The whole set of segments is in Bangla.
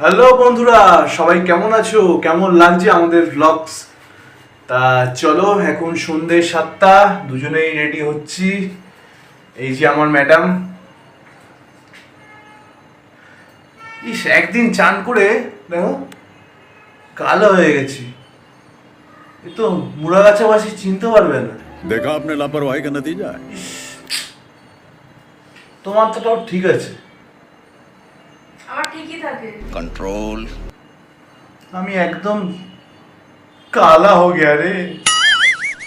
হ্যালো বন্ধুরা, সবাই কেমন আছো? কেমন লাগছে আমাদের ভ্লগস? তা চলো, এখন সন্ধ্যে 7টা, দুজনেই রেডি হচ্ছি। এই যে আমার ম্যাডাম। ইস, একদিন চান করে দেখো কালো হয়ে গেছি। এ তো মুড়াগাছাবাসী চিনতে পারবে না। देखा आपने लापरवाही का नतीजा है। ইস, তোমার তো তাও ঠিক আছে। আমার ঠিকই থাকে। कंट्रोल। আমি একদম काला हो गया रे।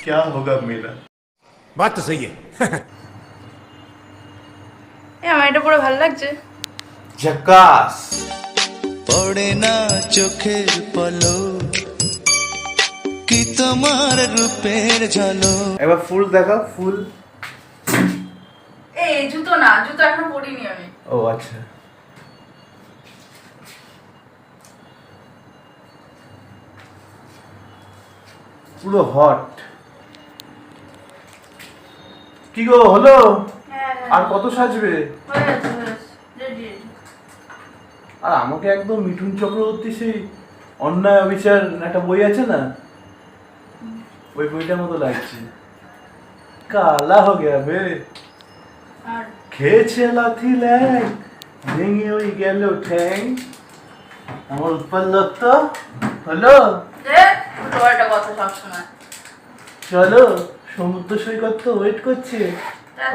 क्या होगा मेरा? बात तो सही है। আমার এটা পরে ভালো লাগছে। झकास। পড়ে না চোখের পলক কি তোমার রূপের ঝলক। এবার ফুল দেখা, ফুল। এই জুতো না, জুতো এখনো পরিনি আমি। ও আচ্ছা। পুরো হট। কি গো, হলো? হ্যাঁ আর কত সাজবে? হয়ে গেছে রেডি। আর আমাকে একদম মিঠুন চক্রবর্তী সেই অন্যায় অবিচার একটা বই আছে না, ওই বইটার মতো লাগছে। কালা হো গেয়া বে। আর খেয়েছে লাথি ল্যাং, ভেঙে ওই গেল ঠ্যাং। আমার উৎপল দত্ত হলো। তোমার একটা কথা সবসময়। চলো, সমুদ্র সৈকত তো ওয়েট করছে,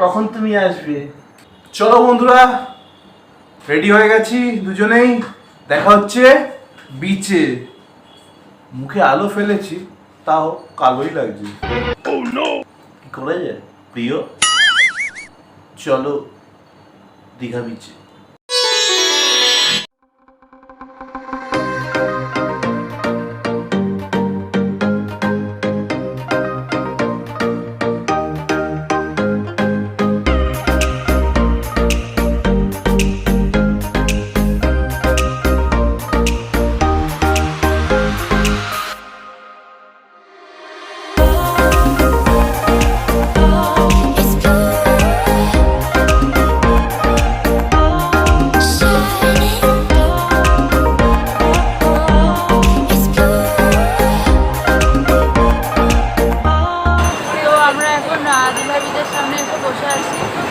কখন তুমি আসবে। চলো বন্ধুরা, রেডি হয়ে গেছি দুজনেই। দেখা হচ্ছে বিচে। মুখে আলো ফেলেছি, তাও কালোই লাগছে। কি করে যায় প্রিয়? চলো দীঘা বিচে।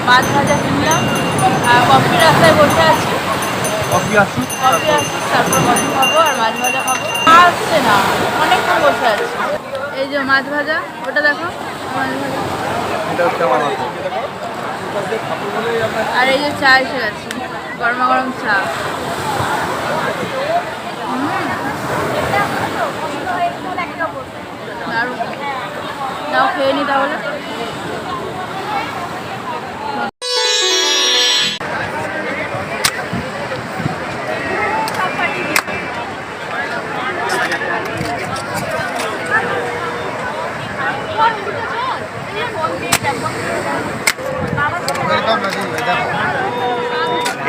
মাছ ভাজা কিনলাম, কফি রাস্তায় বসে আছি। কফি আসুক, কফি আসুক, তারপর কফি খাবো আর মাছ ভাজা খাবো। আসছে না, অনেকক্ষণ বসে আছি। এই যে মাছ ভাজা, ওটা দেখো মাছ ভাজা। এটা হচ্ছে আমার হাতে। আর এই যে চা এসে গেছে, গরমা গরম চা। দারুণ। নাও খেয়ে নি তাহলে।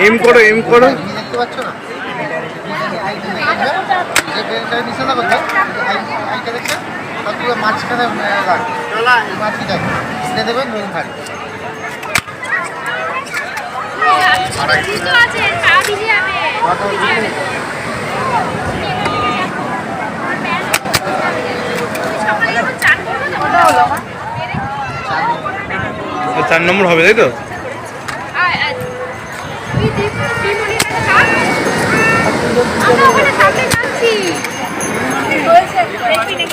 এম করো, এম করো। দেখতে পাচ্ছ না? নিশানা কোথায়? আইটা দেখছে সবগুলো মাঝখানে রাখ। মাঝি দেখো এটা দেবেন নুন ভারী। চার নম্বর হবে, তাই তো? shining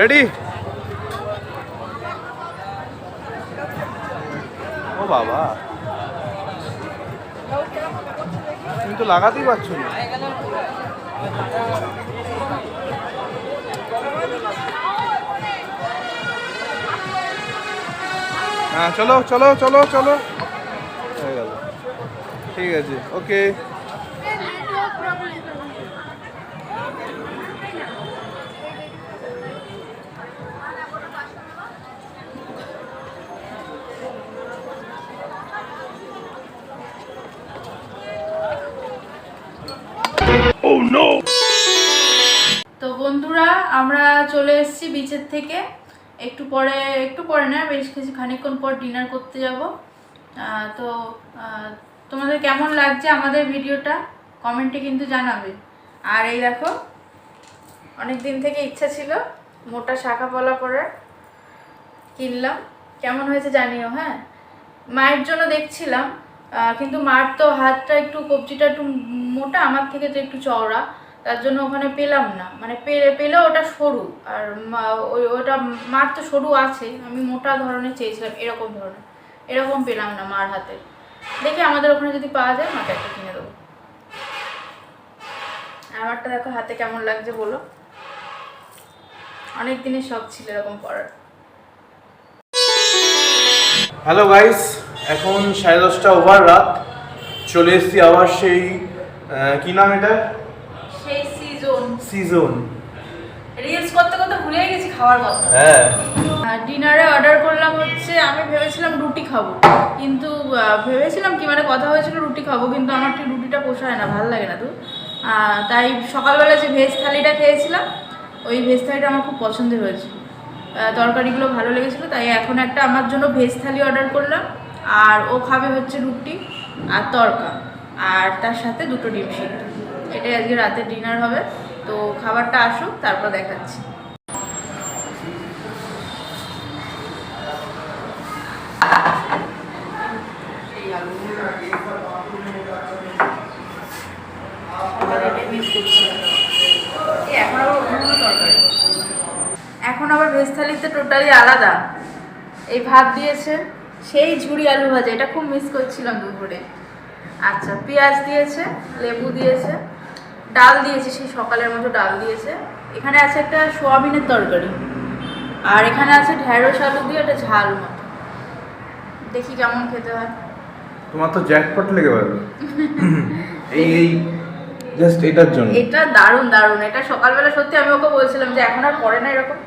ready? ও বাবা, তুমি তো লাগাতেই পারছো না। হ্যাঁ চলো চলো চলো চলো, হয়ে গেল, ঠিক আছে, ওকে। তো বন্ধুরা, আমরা চলে এসেছি বিচের থেকে। একটু পরে না, বেশ খানিকক্ষণ পর ডিনার করতে যাব। তো তোমাদের কেমন লাগছে আমাদের ভিডিওটা কমেন্টে কিন্তু জানাবে। আর এই দেখো, অনেক দিন থেকে ইচ্ছা ছিল মোটা শাখা পলা পরার, কিনলাম। কেমন হয়েছে জানিও। হ্যাঁ, মায়ের জন্য দেখছিলাম, কিন্তু মার তো হাতটা একটু, কবজিটা একটু মোটা, আমার থেকে তো একটু চওড়া, তার জন্য ওখানে পেলাম না। মানে পেলেও ওটা সরু, আর ওটা মার তো সরু আছে, আমি মোটা ধরনের চেয়েছিলাম, এরকম ধরনের, এরকম পেলাম না মার হাতে। দেখি আমাদের ওখানে যদি পাওয়া যায় মাকে একটা কিনে দেবো। আমারটা দেখো হাতে কেমন লাগছে বলো, অনেক দিনের শখ ছিল এরকম পরার। হ্যালো গাইস, এখন 10:30 ওভার রাত, চলে এসেছি আবার সেই কি নাম এটা, সেই সিজন। রিলস করতে করতে ভুলে গেছি খাওয়ার কথা। হ্যাঁ, ডিনারে অর্ডার করলাম হচ্ছে, আমি ভেবেছিলাম রুটি খাবো, কিন্তু ভেবেছিলাম কি, মানে কথা হয়েছিল রুটি খাবো, কিন্তু আমার ঠিক রুটিটা পোষায় না, ভালো লাগে না তো। তাই সকালবেলা যে ভেজ থালিটা খেয়েছিলাম, ওই ভেজ থালিটা আমার খুব পছন্দের হয়েছে, তরকারিগুলো ভালো লেগেছিলো, তাই এখন একটা আমার জন্য ভেজ থালি অর্ডার করলাম। আর ও খাবে হচ্ছে রুটি আর তরকা, আর তার সাথে 2টো ডিম সিদ্ধ। এটাই আজকে রাতের ডিনার হবে। তো খাবারটা আসুক, তারপর দেখাচ্ছি। এখন আবার ভেজ থালিতে টোটালি আলাদা। এই ভাত দিয়েছে, সেই ঝুড়ি আলু ভাজা, এটা খুব মিস করছিলাম দুপুরে। আচ্ছা, পেঁয়াজ দিয়েছে, লেবু দিয়েছে, ডাল দিয়েছে, সেই সকালের মতো ডাল দিয়েছে। এখানে আছে একটা সোয়াবিনের তরকারি, আর এখানে আছে ঢেঁড়স আলু দিয়ে একটা ঝাল মতো। দেখি কেমন খেতে হয়। তোমার তো জ্যাকপট লেগে গেল এই জাস্ট এটার জন্য। এটা দারুণ দারুণ, এটা সকালবেলা সত্যি আমি ওকে বলছিলাম যে এখন আর পড়ে না এরকম,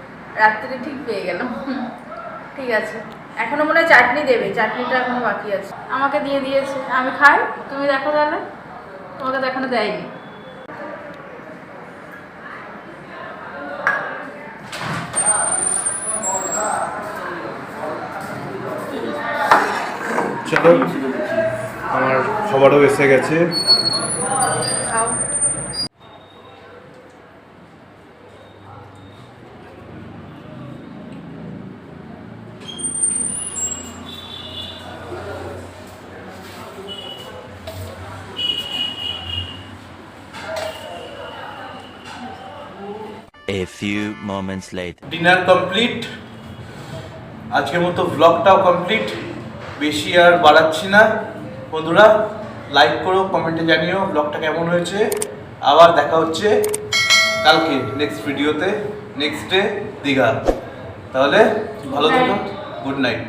রাত্রিরে ঠিক পেয়ে গেলাম। ঠিক আছে, এখনো মনে হয় চাটনি দেবে, চাটনিটা এখনো বাকি আছে। আমাকে দিয়ে দিয়েছে, আমি খাই, তুমি দেখো তাহলে। তোমাকে তো এখনো দেয়নি। চলো, আমার খাবারও এসে গেছে। খাও। A few moments later. Dinner complete, আজকের মতো ব্লগটাও কমপ্লিট, বেশি আর বাড়াচ্ছি না। বন্ধুরা, লাইক করো, কমেন্টে জানিও ব্লগটা কেমন হয়েছে। আবার দেখা হচ্ছে কালকে নেক্সট ভিডিওতে, নেক্সট ডে দীঘা। তাহলে ভালো থেকো, গুড নাইট।